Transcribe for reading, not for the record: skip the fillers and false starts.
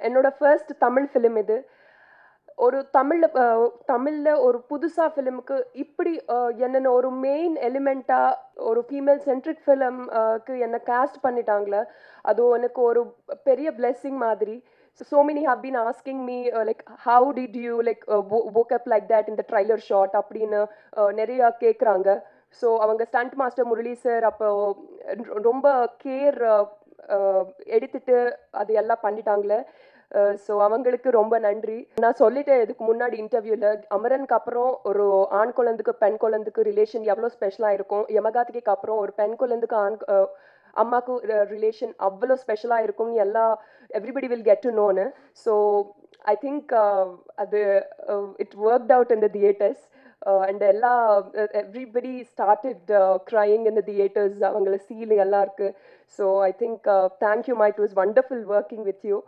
என்னோட first Tamil film இது. ஒரு தமிழ்ல ஒரு புதுசா ஃபிலிமுக்கு இப்படி என்னென்ன ஒரு மெயின் எலிமெண்ட்டா ஒரு ஃபீமேல் சென்ட்ரிக் ஃபிலிம்க்கு என்ன காஸ்ட் பண்ணிட்டாங்களே, அது எனக்கு ஒரு பெரிய பிளெஸ்ஸிங் மாதிரி. So many have been asking me like how did you like woke up like that in the trailer shot அப்படின்னு நிறைய கேட்குறாங்க. ஸோ அவங்க ஸ்டண்ட் மாஸ்டர் முரளி சார் அப்போ ரொம்ப கேர் எடுத்துட்டு அது எல்லாம் பண்ணிட்டாங்களே. ஸோ அவங்களுக்கு ரொம்ப நன்றி. நான் சொல்லிட்டேன் இதுக்கு முன்னாடி இன்டர்வியூவில், அமரனுக்கு அப்புறம் ஒரு ஆண் குழந்தைக்கு பெண் குழந்தைக்கு ரிலேஷன் எவ்வளோ ஸ்பெஷலாக இருக்கும், யமகாதிக்கு அப்புறம் ஒரு பெண் குழந்தைக்கு அம்மாக்கு ரிலேஷன் அவ்வளோ ஸ்பெஷலாக இருக்கும்னு எவ்ரிபடி வில் கெட் டு நோன்னு. ஸோ ஐ திங்க் அது it worked out in the theatres. And everybody started crying in the theatres. அவங்கள சீல் எல்லாம் இருக்கு. ஸோ ஐ திங்க் தேங்க்யூ மா, it was wonderful working with you.